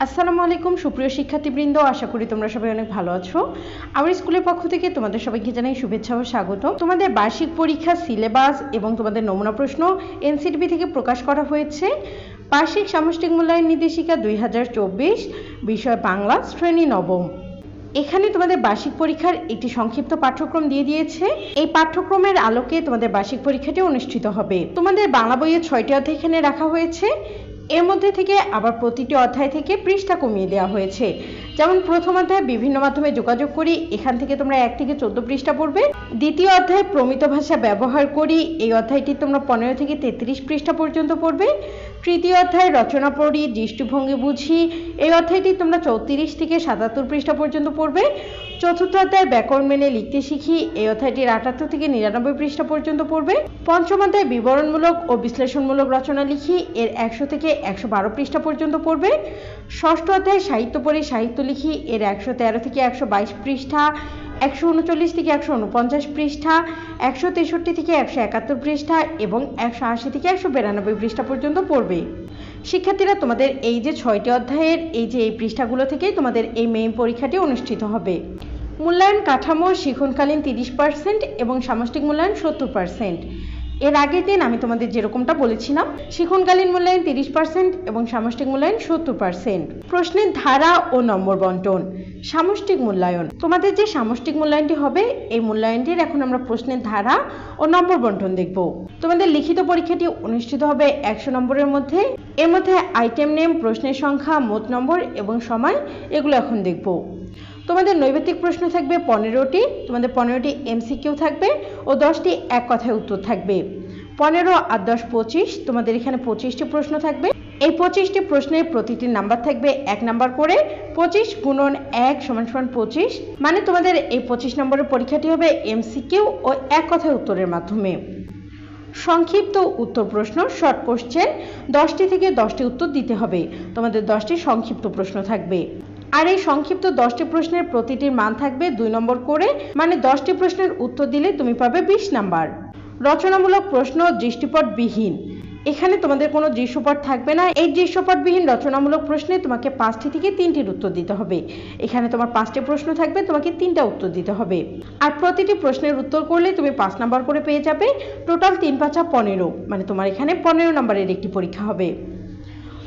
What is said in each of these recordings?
আসসালামু আলাইকুম সুপ্রিয় শিক্ষার্থীবৃন্দ, আশা করি তোমরা সবাই অনেক ভালো আছো। আমার স্কুলের পক্ষ থেকে তোমাদের সবাইকে জানাই শুভেচ্ছা ও স্বাগত। তোমাদের বার্ষিক পরীক্ষা সিলেবাস এবং তোমাদের নমুনা প্রশ্ন এনসিটিভি থেকে প্রকাশ করা হয়েছে। বার্ষিক সামষ্টিক মূল্যায়ন নির্দেশিকা 2024, বিষয় বাংলা, শ্রেণী নবম। এখানে তোমাদের বার্ষিক পরীক্ষার একটি সংক্ষিপ্ত পাঠ্যক্রম দিয়ে দিয়েছে। এই পাঠ্যক্রমের আলোকে তোমাদের বার্ষিক পরীক্ষাটি অনুষ্ঠিত হবে। তোমাদের বাংলা বইয়ে 6টি অধ্যায় এখানে রাখা হয়েছে। এর মধ্যে থেকে আবার প্রতিটি অধ্যায় থেকে পৃষ্ঠা কমিয়ে দেওয়া হয়েছে। যেমন প্রথম অধ্যায় বিভিন্ন মাধ্যমে যোগাযোগ করি, এখান থেকে তোমরা 1 থেকে 14 পৃষ্ঠা পড়বে। দ্বিতীয় অধ্যায় প্রমিত ভাষা ব্যবহার করি, এই অধ্যায়টি তোমরা 15 থেকে 33 পৃষ্ঠা পর্যন্ত পড়বে। তৃতীয় অধ্যায় রচনা পড়ি, দৃষ্টিভঙ্গি বুঝি, এই অধ্যায়টি তোমরা 34 থেকে 77 পৃষ্ঠা পর্যন্ত পড়বে। চতুর্থ অধ্যায় ব্যাকরণ মেনে লিখতে শিখি, এই অধ্যায়টির 78 থেকে 99 পৃষ্ঠা পর্যন্ত পড়বে। পঞ্চম অধ্যায় বিবরণমূলক ও বিশ্লেষণমূলক রচনা লিখি, এর 100 থেকে 112 পৃষ্ঠা পর্যন্ত পড়বে। ষষ্ঠ অধ্যায় সাহিত্য পড়ি, সাহিত্য লিখি, এর 113 থেকে 122 পৃষ্ঠা, 139 থেকে 149 পৃষ্ঠা, 163 থেকে 171 পৃষ্ঠা এবং 180 থেকে 192 পৃষ্ঠা পর্যন্ত পড়বে। শিক্ষার্থীরা, তোমাদের এই যে 6টি অধ্যায়ের এই পৃষ্ঠাগুলো থেকেই তোমাদের এই মেইন পরীক্ষাটি অনুষ্ঠিত হবে। মূল্যায়ন কাঠামো শিক্ষণকালীন 30% এবং সামষ্টিক মূল্যায়ন 70%। এর আগের দিন আমি তোমাদের যেরকমটা বলেছিলাম, শিক্ষণকালীন মূল্যায়ন 30% এবং সামষ্টিক মূল্যায়ন 70%। প্রশ্নের ধারা ও নম্বর বন্টন। সামষ্টিক মূল্যায়ন, তোমাদের যে সামষ্টিক মূল্যায়নটি হবে, এই মূল্যায়নটির এখন আমরা প্রশ্নের ধারা ও নম্বর বন্টন দেখব। তোমাদের লিখিত পরীক্ষাটি অনুষ্ঠিত হবে 100 নম্বরের মধ্যে। এর মধ্যে আইটেম নেম, প্রশ্নের সংখ্যা, মোট নম্বর এবং সময়, এগুলো এখন দেখব। তোমাদের নৈবেত্তিক প্রশ্ন থাকবে 15টি, তোমাদের 15টি এমসিকিউ থাকবে ও 10টি এক কথায় উত্তর থাকবে। 15 আর 10 25, তোমাদের এখানে 25টি প্রশ্ন থাকবে। এই 25টি প্রশ্নের প্রতিটির নাম্বার থাকবে 1 নাম্বার করে। 25 গুণন 1 সমান 25, মানে তোমাদের এই 25 নম্বরের পরীক্ষাটি হবে এমসিকিউ ও এক কথায় উত্তরের মাধ্যমে। সংক্ষিপ্ত উত্তর প্রশ্ন, শর্ট কোশ্চেন, 10টি থেকে 10টি উত্তর দিতে হবে। তোমাদের 10টি সংক্ষিপ্ত প্রশ্ন থাকবে। আর এই সংক্ষিপ্ত 10টি প্রশ্নের প্রতিটির মান থাকবে 2 নম্বর করে, মানে 10টি প্রশ্নের উত্তর দিলে তুমি পাবে 20 নাম্বার। রচনামূলক প্রশ্ন দৃশ্যপটবিহীন, এখানে তোমাদের কোনো দৃশ্যপট থাকবে না। এই দৃশ্যপটবিহীন রচনামূলক প্রশ্নে তোমাকে 5টি থেকে 3টির উত্তর দিতে হবে। এখানে তোমার 5টি প্রশ্ন থাকবে, তোমাকে 3টা উত্তর দিতে হবে। আর প্রতিটি প্রশ্নের উত্তর করলে তুমি 5 নাম্বার করে পেয়ে যাবে। টোটাল 3 × 5 = 15, মানে তোমার এখানে 15 নম্বরের একটি পরীক্ষা হবে।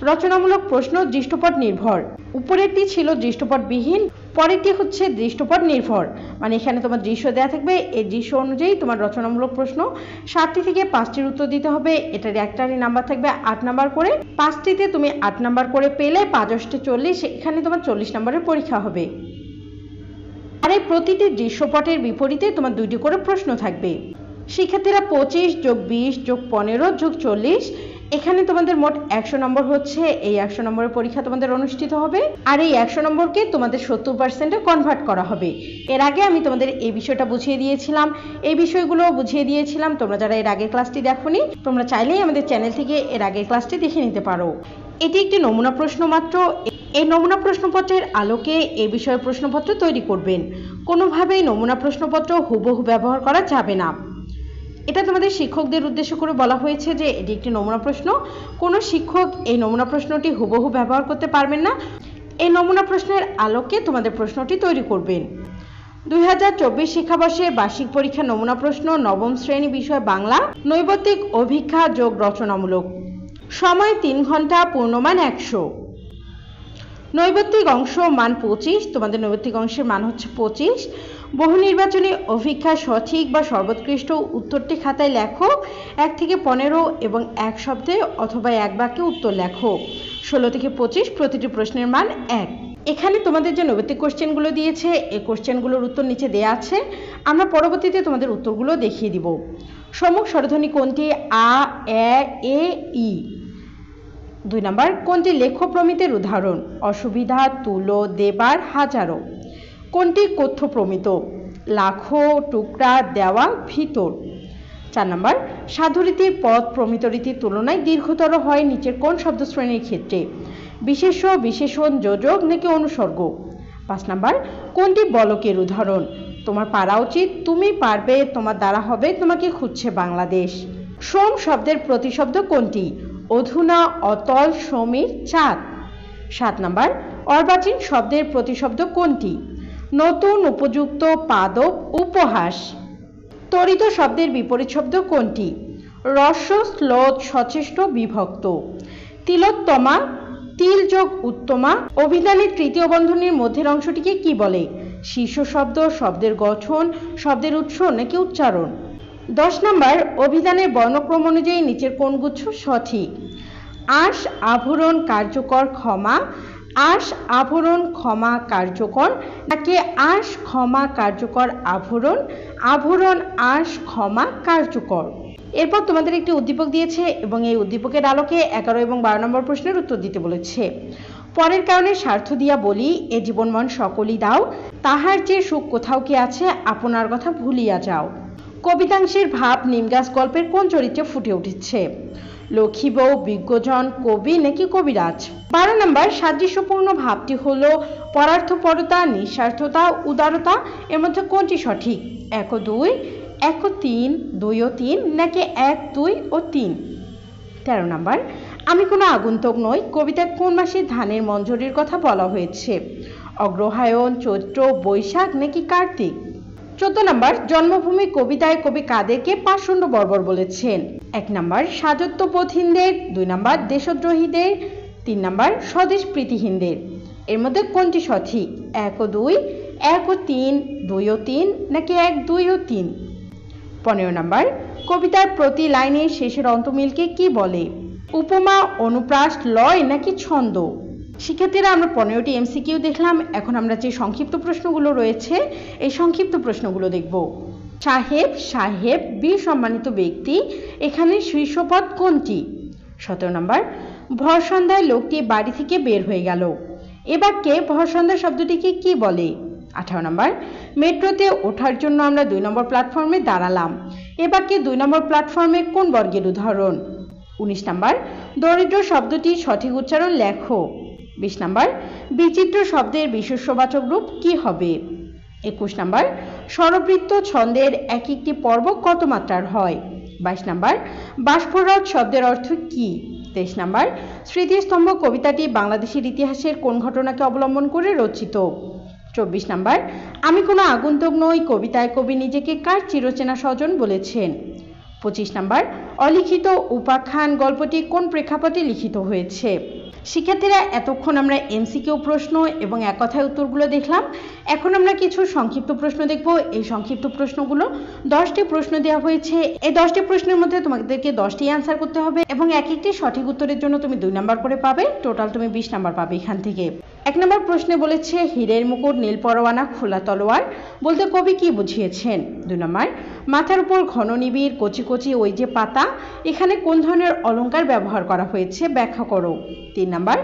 রচনামূলক প্রশ্ন দৃশ্যপট নির্ভর, উপরেরটি ছিল দৃশ্যপটবিহীন, পরেরটি হচ্ছে দৃশ্যপট নির্ভর, মানে এখানে তোমার দৃশ্য দেওয়া থাকবে, এই দৃশ্য অনুযায়ী তোমার রচনামূলক প্রশ্ন 7টি থেকে 5টির উত্তর দিতে হবে। এটার একটারই নাম্বার থাকবে 8 নাম্বার করে। 5টিতে তুমি 8 নাম্বার করে পেলে 5 × 8 = 40, এখানে তোমার 40 নম্বরের পরীক্ষা হবে। আর এই প্রতিটি দৃশ্যপটের বিপরীতে তোমার 2টি করে প্রশ্ন থাকবে। শিক্ষার্থীরা, 25 + 20 + 15 + 40, এখানে তোমাদের মোট 100 নম্বর হচ্ছে। এই 100 নম্বরের পরীক্ষা তোমাদের অনুষ্ঠিত হবে। আর এই 100 নম্বরকে তোমাদের 70%-এ কনভার্ট করা হবে। এর আগে আমি তোমাদের এই বিষয়টা বুঝিয়ে দিয়েছিলাম, এই বিষয়গুলো বুঝিয়ে দিয়েছিলাম। তোমরা যারা এর আগের ক্লাসটি দেখোনি, তোমরা চাইলেই আমাদের চ্যানেল থেকে এর আগের ক্লাসটি দেখে নিতে পারো। এটি একটি নমুনা প্রশ্ন মাত্র। এই নমুনা প্রশ্নপত্রের আলোকে এই বিষয়ের প্রশ্নপত্র তৈরি করবেন। কোনোভাবেই নমুনা প্রশ্নপত্র হুবহু ব্যবহার করা যাবে না। এটা তোমাদের শিক্ষকদের উদ্দেশ্য করে বলা হয়েছে যে এটি একটি নমুনা প্রশ্ন। কোনো শিক্ষক এই নমুনা প্রশ্নটি হুবহু ব্যবহার করতে পারবেন না। এই নমুনা প্রশ্নের আলোকে তোমাদের প্রশ্নটি তৈরি করবেন। 2024 শিক্ষাবর্ষের বার্ষিক পরীক্ষা নমুনা প্রশ্ন, নবম শ্রেণী, বিষয় বাংলা, নৈবত্তিক অভিক্ষা যোগ রচনামূলক। সময় 3 ঘন্টা, পূর্ণমান 100। নৈবত্তিক অংশ মান 25, তোমাদের নৈবত্তিক অংশের মান হচ্ছে 25। বহু নির্বাচনী অভিক্ষা সঠিক বা সর্বোৎকৃষ্ট উত্তরটি খাতায় লেখো। 1 থেকে 15 এবং 1 শব্দে অথবা 1 বাক্যে উত্তর লেখো। 16 থেকে 25, প্রতিটি প্রশ্নের মান 1। এখানে তোমাদের যে নৈবত্তিক কোশ্চেনগুলো দিয়েছে, এই কোশ্চেনগুলোর উত্তর নিচে দেওয়া আছে। আমরা পরবর্তীতে তোমাদের উত্তরগুলো দেখিয়ে দিব। সম্মুখ স্বরধ্বনি কোনটি? আ, এ, ই। 2 নাম্বার, কোনটি লেখ্য প্রমিতের উদাহরণ? অসুবিধা, তুলো, দেবার, হাজারো। কোনটি কথ্য প্রমিত? লাখো, টুকরা, দেওয়া, ভিতর। 4 নাম্বার, সাধুরীতির পদ প্রমিত রীতির তুলনায় দীর্ঘতর হয় নিচের কোন শব্দশ্রেণীর ক্ষেত্রে? বিশেষ্য, বিশেষণ, যোজক নাকি অনুসর্গ? 5 নাম্বার, কোনটি বলকের উদাহরণ? তোমার পারা উচিত, তুমি পারবে, তোমার দ্বারা হবে, তোমাকে খুঁজছে বাংলাদেশ। সোম শব্দের প্রতিশব্দ কোনটি? অধুনা, অতল, সমীর, চাঁদ। 7 নাম্বার অর্বাচীন শব্দের প্রতিশব্দ কোনটি? নতুন, উপযুক্ত, পাদপ, উপহাস। তরিত শব্দের বিপরীত শব্দ কোনটি? রস্য, শ্লোথ, সচেষ্ট, বিভক্ত। তিলোত্তমা, তিল যোগ উত্তমা অভিধানের তৃতীয় বন্ধনীর মধ্যের অংশটিকে কি বলে? শীর্ষ শব্দ, শব্দের গঠন, শব্দের উৎস নাকি উচ্চারণ? 10 নাম্বার অভিধানের বর্ণক্রম অনুযায়ী নিচের কোন গুচ্ছ সঠিক? আশ, আভরণ, কার্যকর, ক্ষমা। আশ, আভরণ, ক্ষমা, কার্যকর নাকি আশ, ক্ষমা, কার্যকর, আভরণ? আভরণ, আশ, ক্ষমা, কার্যকর। এরপর তোমাদের একটি উদ্দীপক দিয়েছে এবং এই উদ্দীপকের আলোকে 11 এবং 12 নম্বর প্রশ্নের উত্তর দিতে বলেছে। পরের কারণে স্বার্থ দিয়া বলি, এ জীবন মন সকলই দাও, তাহার যে সুখ কোথাও কি আছে, আপনার কথা ভুলিয়া যাও। কবিতাংশের ভাব নিমগাছ গল্পের কোন চরিত্রে ফুটে উঠেছে? লক্ষ্মী বউ, বিজ্ঞজন, কবি নাকি কবিরাজ? 12 নম্বর সাদৃশ্যপূর্ণ ভাবটি হলো পরার্থপরতা, নিঃস্বার্থতা, উদারতা। এর মধ্যে কোনটি সঠিক? 1 ও 2, 1 ও 3, 2 ও 3 নাকি 1, 2 ও 3? 13 নম্বর আমি কোনো আগন্তুক নই কবিতায় কোন মাসে ধানের মঞ্জরির কথা বলা হয়েছে? অগ্রহায়ণ, চৈত্র, বৈশাখ নাকি কার্তিক? 14 নম্বর জন্মভূমি কবিতায় কবি কাদেরকে পাষণ্ড বর্বর বলেছেন? 1 নম্বর স্বায়ত্তবোধহীনদের, 2 নম্বর দেশদ্রোহীদের, 3 নম্বর স্বদেশ প্রীতিহীনদের। এর মধ্যে কোনটি সঠিক? 1 ও 2, 1 ও 3, 2 ও 3 নাকি 1, 2 ও 3? 15 নম্বর কবিতার প্রতি লাইনের শেষের অন্তমিলকে কি বলে? উপমা, অনুপ্রাস, লয় নাকি ছন্দ? শিক্ষার্থীরা আমরা 15টি এমসিকিউ দেখলাম। এখন আমরা যে সংক্ষিপ্ত প্রশ্নগুলো রয়েছে এই সংক্ষিপ্ত প্রশ্নগুলো দেখব। সাহেব, সাহেব, বীর সম্মানিত ব্যক্তি, এখানে শীর্ষপদ কোনটি? 17 নম্বর ভর সন্ধ্যায় লোকটি বাড়ি থেকে বের হয়ে গেল। এ বাক্যে ভর সন্ধ্যা শব্দটিকে কি বলে? 18 নম্বর মেট্রোতে ওঠার জন্য আমরা 2 নম্বর প্ল্যাটফর্মে দাঁড়ালাম। এ বাক্যে 2 নম্বর প্ল্যাটফর্মে কোন বর্গের উদাহরণ? 19 নম্বর দরিদ্র শব্দটির সঠিক উচ্চারণ লেখো। 20 নম্বর বিচিত্র শব্দের বিশেষ্যবাচক রূপ কি হবে? 21 নম্বর স্বরবৃত্ত ছন্দের এক একটি পর্ব কত মাত্রার হয়? 22 নম্বর বাষ্পরথ শব্দের অর্থ কি? 23 নম্বর স্মৃতিস্তম্ভ কবিতাটি বাংলাদেশের ইতিহাসের কোন ঘটনাকে অবলম্বন করে রচিত? 24 নম্বর আমি কোনো আগন্তুক নই কবিতায় কবি নিজেকে কার চিরচেনা স্বজন বলেছেন? 25 নম্বর অলিখিত উপাখ্যান গল্পটি কোন প্রেক্ষাপটে লিখিত হয়েছে? শিক্ষার্থীরা এতক্ষণ আমরা এমসিকিউ প্রশ্ন এবং এক কথায় উত্তরগুলো দেখলাম। এখন আমরা কিছু সংক্ষিপ্ত প্রশ্ন দেখব। এই সংক্ষিপ্ত প্রশ্নগুলো 10টি প্রশ্ন দেওয়া হয়েছে। এই 10টি প্রশ্নের মধ্যে তোমাদেরকে 10টি অ্যান্সার করতে হবে এবং এক একটি সঠিক উত্তরের জন্য তুমি 2 নাম্বার করে পাবে। টোটাল তুমি 20 নাম্বার পাবে এখান থেকে। 1 নম্বর প্রশ্নে বলেছে হীরের মুকুট, নীল পরোয়ানা, খোলা তলোয়ার বলতে কবি কি বুঝিয়েছেন? 2 নম্বর মাথার উপর ঘন নিবিড়, কচি কচি ওই যে পাতা, এখানে কোন ধরনের অলংকার ব্যবহার করা হয়েছে ব্যাখ্যা করো। 3 নম্বর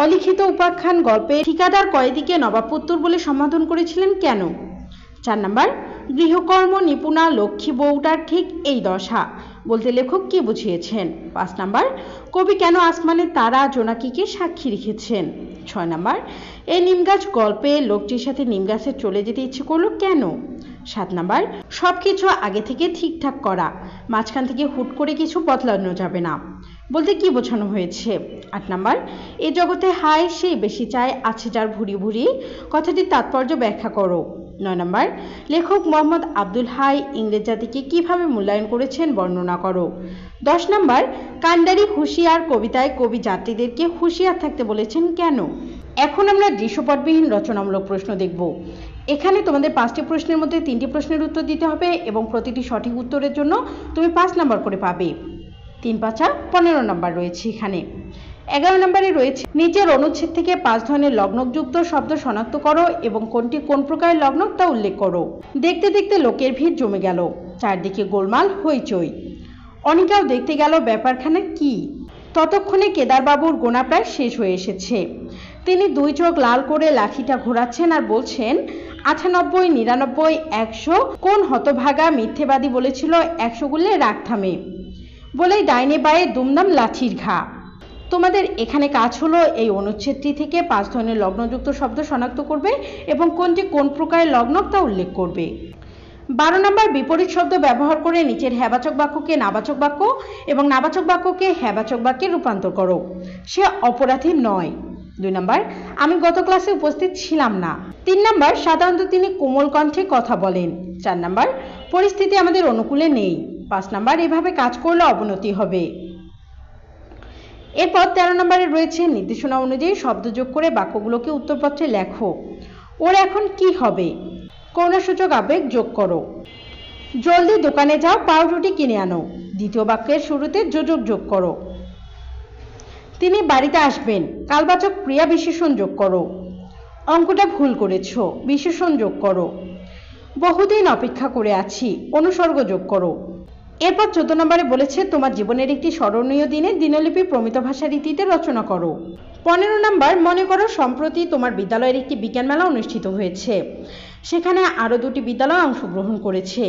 অলিখিত উপাখ্যান গল্পে ঠিকাদার কয়েদিকে নবাবপুত্তর বলে সম্বোধন করেছিলেন কেন? 4 নম্বর গৃহকর্ম নিপুণা লক্ষ্মী বউটার ঠিক এই দশা বলতে লেখক কি বুঝিয়েছেন? 5 নম্বর কবি কেন আসমানে তারা জোনাকিকে সাক্ষী রেখেছেন? 6 নম্বর এই নিমগাছ গল্পে লোকটির সাথে নিমগাছে চলে যেতে ইচ্ছে করলো কেন? 7 নম্বর সবকিছু আগে থেকে ঠিকঠাক করা, মাঝখান থেকে হুট করে কিছু বদলানো যাবে না বলতে কি বোঝানো হয়েছে? 8 নম্বর এই জগতে হায় সেই বেশি চায় আছে যার ভুরি ভুরি কথাটির তাৎপর্য ব্যাখ্যা করো। 9 নম্বর লেখক মোহাম্মদ আব্দুল হাই ইংরেজ জাতিকে কিভাবে মূল্যায়ন করেছেন বর্ণনা করো। 10 নম্বর কান্ডারি হুঁশিয়ার কবিতায় কবি যাত্রীদেরকে হুঁশিয়ার থাকতে বলেছেন কেন? এখন আমরা দৃশ্যপটবিহীন রচনামূলক প্রশ্ন দেখব। এখানে তোমাদের 5টি প্রশ্নের মধ্যে 3টি প্রশ্নের উত্তর দিতে হবে এবং প্রতিটি সঠিক উত্তরের জন্য তুমি 5 নাম্বার করে পাবে। 3 5 15 নাম্বার রয়েছে এখানে। 11 নম্বরে রয়েছে নিচের অনুচ্ছেদ থেকে 5 ধরনের লগ্নযুক্ত শব্দ শনাক্ত করো এবং কোনটি কোন প্রকারের লগ্নক তা উল্লেখ করো। দেখতে দেখতে লোকের ভিড় জমে গেল, চারদিকে গোলমাল হইচই। অনিকাও দেখতে গেল ব্যাপারখানা কি। ততক্ষণে কেদারবাবুর গোনা প্রায় শেষ হয়ে এসেছে। তিনি 2 চোখ লাল করে লাঠিটা ঘোরাচ্ছেন আর বলছেন 98, 99, 100 কোন হতভাগা মিথ্যেবাদী বলেছিল 100 গুলে রাগ থামে বলেই ডাইনে বায়ে দুমদাম লাঠির ঘা। তোমাদের এখানে কাজ হলো এই অনুচ্ছেদটি থেকে 5 ধরনের লগ্নযুক্ত শব্দ শনাক্ত করবে এবং কোনটি কোন প্রকারের লগ্নক তা উল্লেখ করবে। 12 নম্বর বিপরীত শব্দ ব্যবহার করে নিচের হ্যাবাচক বাক্যকে নাবাচক বাক্য এবং নাবাচক বাক্যকে হ্যাবাচক বাক্যে রূপান্তর করো। সে অপরাধী নয়। 2 নাম্বার, আমি গত ক্লাসে উপস্থিত ছিলাম না। 3 নাম্বার, সাধারণত তিনি কোমল কণ্ঠে কথা বলেন। 4 নাম্বার, পরিস্থিতি আমাদের অনুকূলে নেই। 5 নাম্বার, এভাবে কাজ করলে অবনতি হবে। এরপর 13 নম্বরে রয়েছে নির্দেশনা অনুযায়ী শব্দ যোগ করে বাক্যগুলোকে উত্তরপত্রে লেখো। ওর এখন কি হবে? করুণাসূচক আবেগ যোগ করো। জলদি দোকানে যাও, পাউরুটি কিনে আনো। দ্বিতীয় বাক্যের শুরুতে যোজক যোগ করো। তিনি বাড়িতে আসবেন, কালবাচক ক্রিয়া বিশেষণ যোগ করো। অঙ্কটা ভুল করেছো, বিশেষণ যোগ করো। বহুদিন অপেক্ষা করে আছি, অনুসর্গ যোগ করো। এরপর 14 নম্বরে বলেছে তোমার জীবনের একটি স্মরণীয় দিনে দিনলিপি প্রমিত ভাষা রীতিতে রচনা করো। 15 নম্বর, মনে করো সম্প্রতি তোমার বিদ্যালয়ের একটি বিজ্ঞান মেলা অনুষ্ঠিত হয়েছে, সেখানে আরও 2টি বিদ্যালয় অংশগ্রহণ করেছে।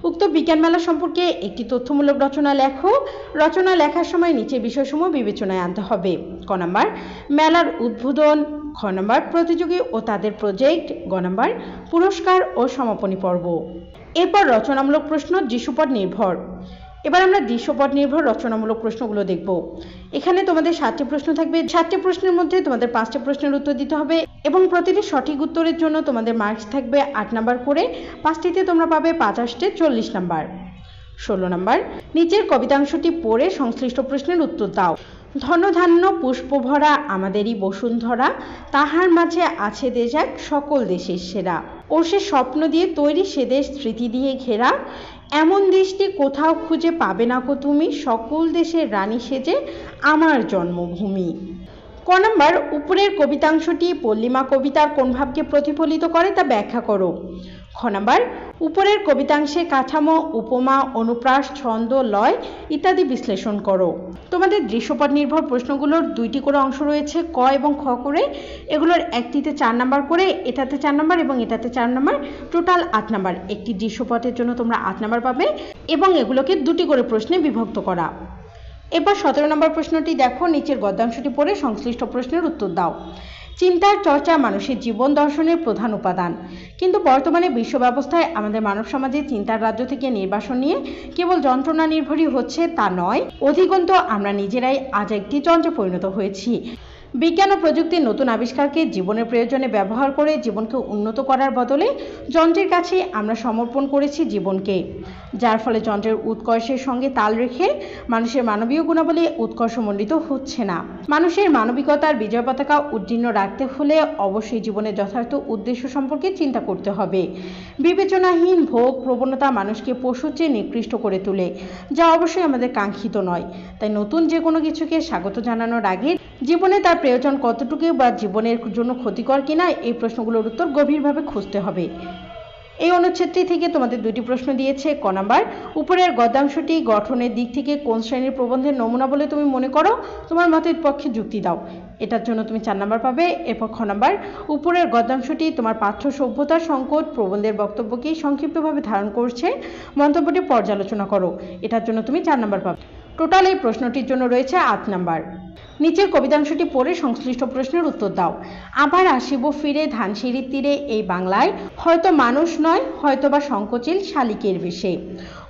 উক্ত বিজ্ঞান মেলা সম্পর্কে একটি তথ্যমূলক রচনা লেখো। রচনা লেখার সময় নিচের বিষয়সমূহ বিবেচনায় আনতে হবে। ক নম্বর, মেলার উদ্বোধন। খ নম্বর, প্রতিযোগী ও তাদের প্রজেক্ট। গ নম্বর, পুরস্কার ও সমাপনী পর্ব। এরপর রচনামূলক প্রশ্ন দৃশ্যপট নির্ভর। এবার আমরা দৃশ্যপট নির্ভর রচনামূলক প্রশ্নগুলো দেখব। এখানে তোমাদের 7টি প্রশ্ন থাকবে। 7টি প্রশ্নের মধ্যে তোমাদের 5টি প্রশ্নের উত্তর দিতে হবে এবং প্রতিটি সঠিক উত্তরের জন্য তোমাদের মার্কস থাকবে 8 নাম্বার করে। 5টিতে তোমরা পাবে 50 40 নাম্বার। 16 নাম্বার, নিচের কবিতাংশটি পড়ে সংশ্লিষ্ট প্রশ্নের উত্তর দাও। ধনধান্য পুষ্প ভরা আমাদেরই বসুন্ধরা, তাহার মাঝে আছে দেশ এক সকল দেশের সেরা। ও সে স্বপ্ন দিয়ে তৈরি সে দেশ স্মৃতি দিয়ে ঘেরা, এমন দেশটি কোথাও খুঁজে পাবে না কো তুমি, সকল দেশের রানী সেজে আমার জন্মভূমি। ক নম্বর, উপরের কবিতাংশটি পল্লিমা কবিতার কোন ভাবকে প্রতিফলিত করে তা ব্যাখ্যা করো। খ নম্বর, উপরের কবিতাংশে কাঠামো, উপমা, অনুপ্রাস, ছন্দ, লয় ইত্যাদি বিশ্লেষণ করো। তোমাদের দৃশ্যপট নির্ভর প্রশ্নগুলোর 2টি করে অংশ রয়েছে, ক এবং খ করে। এগুলোর একটিতে 4 নাম্বার করে, এটাতে 4 নাম্বার এবং এটাতে 4 নাম্বার, টোটাল 8 নাম্বার। একটি দৃশ্যপটের জন্য তোমরা 8 নাম্বার পাবে এবং এগুলোকে 2টি করে প্রশ্নে বিভক্ত করা। এবার 17 নম্বর প্রশ্নটি দেখো। নিচের গদ্যাংশটি পড়ে সংশ্লিষ্ট প্রশ্নের উত্তর দাও। চিন্তার চর্চা মানুষের জীবন দর্শনের প্রধান উপাদান, কিন্তু বর্তমানে বিশ্ব ব্যবস্থায় আমাদের মানব সমাজে চিন্তার রাজ্য থেকে নির্বাসন নিয়ে কেবল যন্ত্রণা নির্ভরই হচ্ছে তা নয়, অধিকন্তু আমরা নিজেরাই আজ একটি যন্ত্রে পরিণত হয়েছি। বিজ্ঞান ও প্রযুক্তির নতুন আবিষ্কারকে জীবনের প্রয়োজনে ব্যবহার করে জীবনকে উন্নত করার বদলে যন্ত্রের কাছে আমরা সমর্পণ করেছি জীবনকে, যার ফলে যন্ত্রের উৎকর্ষের সঙ্গে তাল রেখে মানুষের মানবীয় গুণাবলী উৎকর্ষমণ্ডিত হচ্ছে না। মানুষের মানবিকতার বিজয় পতাকা উদ্দীর্ণ রাখতে হলে অবশ্যই জীবনের যথার্থ উদ্দেশ্য সম্পর্কে চিন্তা করতে হবে। বিবেচনাহীন ভোগ প্রবণতা মানুষকে পশুর চেয়ে নিকৃষ্ট করে তোলে, যা অবশ্যই আমাদের কাঙ্ক্ষিত নয়। তাই নতুন যে কোনো কিছুকে স্বাগত জানানোর আগে জীবনে তার প্রয়োজন কতটুকু বা জীবনের জন্য ক্ষতিকর কিনা এই প্রশ্নগুলোর উত্তর গভীরভাবে খুঁজতে হবে। এই অনুচ্ছেদটি থেকে তোমাদের 2টি প্রশ্ন দিয়েছে। ক নাম্বার, উপরের গদ্যাংশটি গঠনের দিক থেকে কোন শ্রেণীর প্রবন্ধের নমুনা বলে তুমি মনে করো, তোমার মতের পক্ষে যুক্তি দাও। এটার জন্য তুমি 4 নাম্বার পাবে। এরপর খ নাম্বার, উপরের গদ্যাংশটি তোমার পাঠ্য সভ্যতার সংকট প্রবন্ধের বক্তব্যকেই সংক্ষিপ্তভাবে ধারণ করছে, মন্তব্যটি পর্যালোচনা করো। এটার জন্য তুমি 4 নাম্বার পাবে। টোটাল এই প্রশ্নটির জন্য রয়েছে 8 নাম্বার। নিচের কবিতাংশটি পড়ে সংশ্লিষ্ট প্রশ্নের উত্তর দাও। আবার আসিব ফিরে ধানসিঁড়ির তীরে এই বাংলায়, হয়তো মানুষ নয়, হয়তো বা সংকোচিল শালিকের বেশে,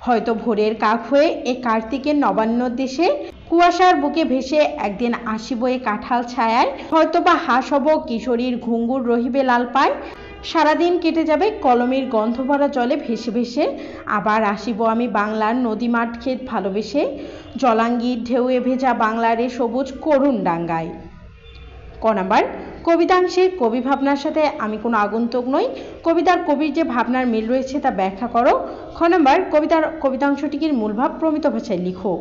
হয়তো ভোরের কাক হয়ে এ কার্তিকের নবান্ন দেশে, কুয়াশার বুকে ভেসে একদিন আসিব এ কাঁঠাল ছায়ায়, হয়তো বা হাস হব কিশোরীর ঘুঙ্গুর রহিবে লাল পায়, সারাদিন কেটে যাবে কলমের গন্ধ ভরা জলে ভেসে ভেসে, আবার আসিব আমি বাংলার নদী মাঠ ক্ষেত ভালোবেসে, জলাঙ্গির ঢেউয়ে ভেজা বাংলার এ সবুজ করুণ ডাঙ্গায়। ক নাম্বার, কবিতাংশে কবি ভাবনার সাথে আমি কোনো আগন্তুক নই, কবিতার কবির যে ভাবনার মিল রয়েছে তা ব্যাখ্যা করো। খ নাম্বার, কবিতাংশটিকে মূল ভাব প্রমিত ভাষায় লিখো।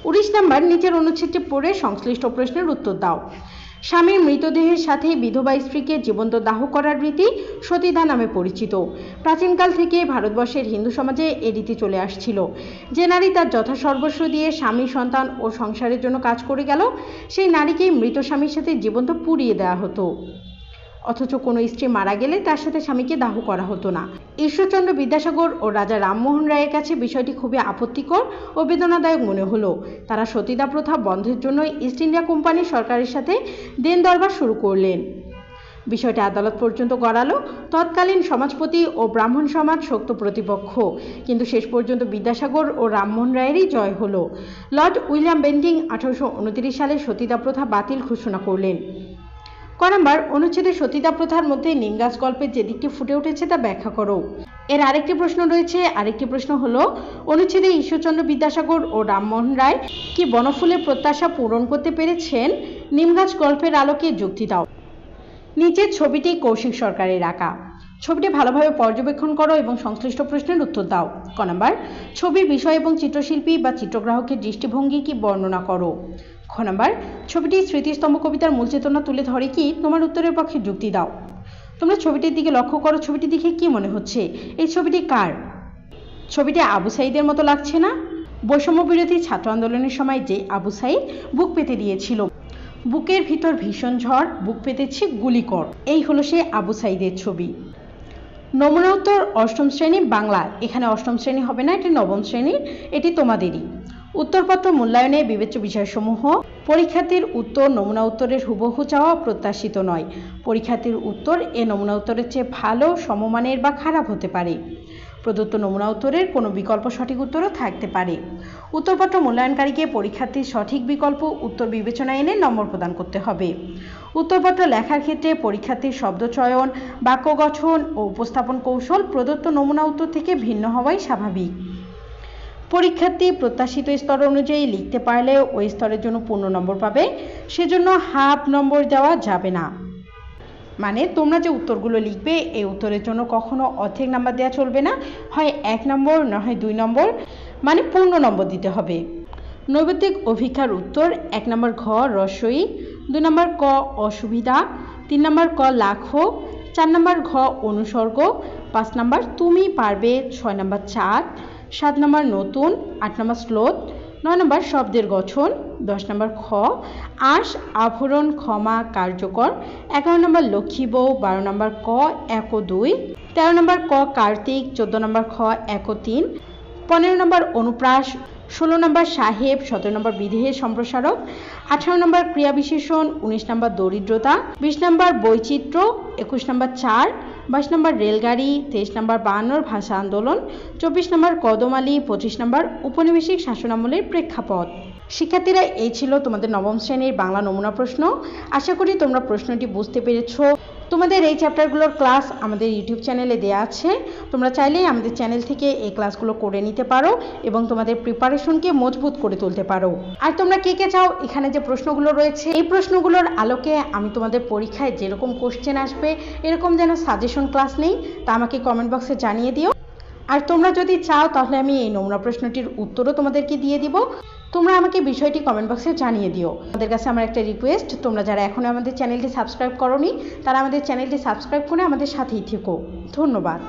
19 নাম্বার, নিচের অনুচ্ছেদটি পড়ে সংশ্লিষ্ট প্রশ্নের উত্তর দাও। স্বামীর মৃতদেহের সাথে বিধবা স্ত্রীকে জীবন্ত দাহ করার রীতি সতীদাহ নামে পরিচিত। প্রাচীনকাল থেকে ভারতবর্ষের হিন্দু সমাজে এ রীতি চলে আসছিল। যে নারী তার যথাসর্বস্ব দিয়ে স্বামী, সন্তান ও সংসারের জন্য কাজ করে গেল, সেই নারীকেই মৃত স্বামীর সাথে জীবন্ত পুড়িয়ে দেওয়া হতো। অথচ কোনো স্ত্রী মারা গেলে তার সাথে স্বামীকে দাহ করা হতো না। ঈশ্বরচন্দ্র বিদ্যাসাগর ও রাজা রামমোহন রায়ের কাছে বিষয়টি খুবই আপত্তিকর ও বেদনাদায়ক মনে হলো। তারা সতীদাহ প্রথা বন্ধের জন্য ইস্ট ইন্ডিয়া কোম্পানি সরকারের সাথে দেন দরবার শুরু করলেন। বিষয়টি আদালত পর্যন্ত গড়ালো। তৎকালীন সমাজপতি ও ব্রাহ্মণ সমাজ শক্ত প্রতিপক্ষ, কিন্তু শেষ পর্যন্ত বিদ্যাসাগর ও রামমোহন রায়েরই জয় হলো। লর্ড উইলিয়াম বেন্টিং 1829 সালে সতীদাহ প্রথা বাতিল ঘোষণা করলেন। ক নাম্বার, অনুচ্ছেদে সতীদাহ প্রথার মধ্যে নিমগাছ গল্পের যে দিকটি ফুটে উঠেছে তা ব্যাখ্যা করো। এর আরেকটি প্রশ্ন রয়েছে। আরেকটি প্রশ্ন হলো, অনুচ্ছেদে ঈশ্বরচন্দ্র বিদ্যাসাগর ও রামমোহন রায় কি বনফুলের প্রত্যাশা পূরণ করতে পেরেছেন? নিমগাছ গল্পের আলোকে যুক্তি দাও। নিচের ছবিটি কৌশিক সরকারের আঁকা। ছবিটি ভালোভাবে পর্যবেক্ষণ করো এবং সংশ্লিষ্ট প্রশ্নের উত্তর দাও। ক নাম্বার, ছবির বিষয় এবং চিত্রশিল্পী বা চিত্রগ্রাহকের দৃষ্টিভঙ্গি কি বর্ণনা করো। খ নাম্বার, ছবিটি স্মৃতিস্তম্ভ কবিতার মূল চেতনা তুলে ধরে কি? তোমার উত্তরের পক্ষে যুক্তি দাও। তোমরা ছবিটির দিকে লক্ষ্য করো। ছবিটি দেখে কি মনে হচ্ছে? এই ছবিটি কার? ছবিটি আবু সাঈদের মতো লাগছে না? বৈষম্য বিরোধী ছাত্র আন্দোলনের সময় যে আবু সাঈদ বুক পেতে দিয়েছিল, বুকের ভিতর ভীষণ ঝড়, বুক পেতেছে গুলিকর, এই হলো সে আবু সাঈদের ছবি। নমুনা উত্তর অষ্টম শ্রেণী বাংলা। এখানে অষ্টম শ্রেণী হবে না, এটি নবম শ্রেণীর, এটি তোমাদেরই। উত্তরপত্র মূল্যায়নে বিবেচ্য বিষয়সমূহ। পরীক্ষার্থীর উত্তর নমুনা উত্তরের হুবহু চাওয়া প্রত্যাশিত নয়। পরীক্ষার্থীর উত্তর এ নমুনা উত্তরের চেয়ে ভালো, সমমানের বা খারাপ হতে পারে। প্রদত্ত নমুনা উত্তরের কোনো বিকল্প সঠিক উত্তরও থাকতে পারে। উত্তরপত্র মূল্যায়নকারীকে পরীক্ষার্থীর সঠিক বিকল্প উত্তর বিবেচনায় এনে নম্বর প্রদান করতে হবে। উত্তরপত্র লেখার ক্ষেত্রে পরীক্ষার্থীর শব্দ চয়ন, বাক্য গঠন ও উপস্থাপন কৌশল প্রদত্ত নমুনা উত্তর থেকে ভিন্ন হওয়াই স্বাভাবিক। পরীক্ষার্থী প্রত্যাশিত স্তর অনুযায়ী লিখতে পারলে ওই স্তরের জন্য পূর্ণ নম্বর পাবে, সেজন্য হাফ নম্বর দেওয়া যাবে না। মানে তোমরা যে উত্তরগুলো লিখবে এই উত্তরের জন্য কখনো অর্ধেক নাম্বার দেওয়া চলবে না, হয় 1 নম্বর না হয় 2 নম্বর, মানে পূর্ণ নম্বর দিতে হবে। নৈবেদ্যিক অভিক্ষার উত্তর: 1 নম্বর ঘ রসই, 2 নম্বর ক অসুবিধা, 3 নম্বর ক লাখো, 4 নম্বর ঘ অনুসর্গ, 5 নম্বর তুমি পারবে, 6 নম্বর চাঁদ, 7 নম্বর নতুন, 8 নম্বর স্লোত, 9 নম্বর শব্দের গঠন, 10 নম্বর খ আশ আভরণ ক্ষমা কার্যকর, 11 নম্বর লক্ষ্মী বউ, 12 নম্বর ক 1 ও 2, 13 নম্বর ক কার্তিক, 14 নম্বর খ 1 ও 3, 15 নম্বর অনুপ্রাস, 16 নম্বর সাহেব, 17 নম্বর বিদেহের সম্প্রসারক, 18 নম্বর ক্রিয়াবিশেষণ, 19 নম্বর দরিদ্রতা, 20 নম্বর বৈচিত্র্য, 21 নম্বর 4, 22 নম্বর রেলগাড়ি, 23 নম্বর 52 ভাষা আন্দোলন, 24 নম্বর কদমালি, 25 নম্বর উপনিবেশিক শাসনামলের প্রেক্ষাপট। শিক্ষার্থীরা, এই ছিল তোমাদের নবম শ্রেণীর বাংলা নমুনা প্রশ্ন। আশা করি তোমরা প্রশ্নটি বুঝতে পেরেছো। তোমাদের এই চ্যাপ্টারগুলোর ক্লাস আমাদের ইউটিউব চ্যানেলে দেওয়া আছে, তোমরা চাইলেই আমাদের চ্যানেল থেকে এই ক্লাসগুলো করে নিতে পারো এবং তোমাদের প্রিপারেশনকে মজবুত করে তুলতে পারো। আর তোমরা কে কে চাও এখানে যে প্রশ্নগুলো রয়েছে এই প্রশ্নগুলোর আলোকে আমি তোমাদের পরীক্ষায় যেরকম কোশ্চেন আসবে এরকম যেন সাজেশন ক্লাস নেই, তা আমাকে কমেন্ট বক্সে জানিয়ে দিও। আর তোমরা যদি চাও তাহলে আমি এই নমুনা প্রশ্নটির উত্তরও তোমাদেরকে দিয়ে দিব, তোমরা আমাকে বিষয়টি কমেন্ট বক্সে জানিয়ে দিও। আমাদের কাছে আমার একটা রিকোয়েস্ট, তোমরা যারা এখনো আমাদের চ্যানেলটি সাবস্ক্রাইব করোনি তারা আমাদের চ্যানেলটি সাবস্ক্রাইব করে আমাদের সাথেই থেকো। ধন্যবাদ।